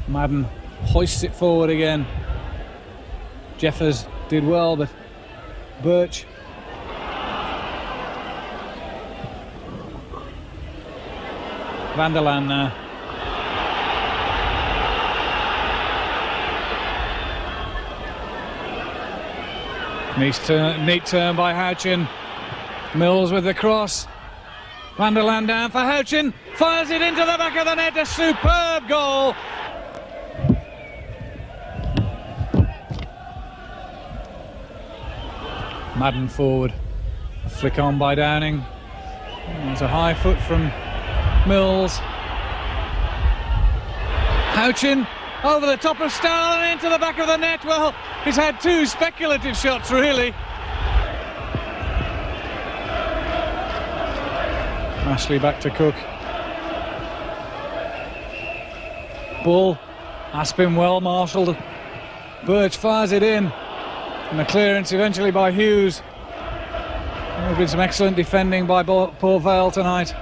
Madden hoists it forward again. Jeffers did well, but Birch Van der Laan now. Neat turn by Houchin. Mills with the cross. Van der Laan down for Houchin. Fires it into the back of the net. A superb goal. Madden forward. A flick on by Downing. There's a high foot from Mills. Houchin over the top of Stahl and into the back of the net. Well, he's had two speculative shots, really. Ashley back to Cook. Bull, Aspin well marshalled. Birch fires it in. And the clearance eventually by Hughes. There's been some excellent defending by Port Vale tonight.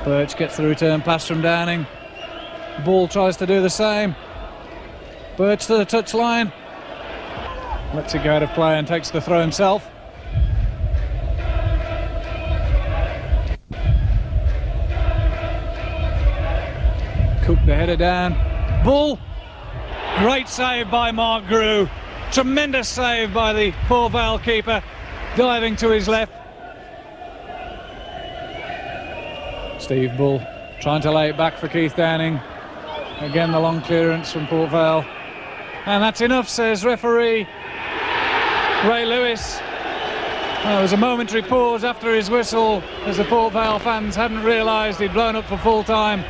Birch gets the return pass from Downing. Bull tries to do the same. Birch to the touchline. Lets it go out of play and takes the throw himself. Cook the header down. Bull. Great save by Mark Grew. Tremendous save by the Port Vale keeper. Diving to his left. Steve Bull trying to lay it back for Keith Downing. Again the long clearance from Port Vale. And that's enough, says referee Ray Lewis. Well, there was a momentary pause after his whistle as the Port Vale fans hadn't realised he'd blown up for full time.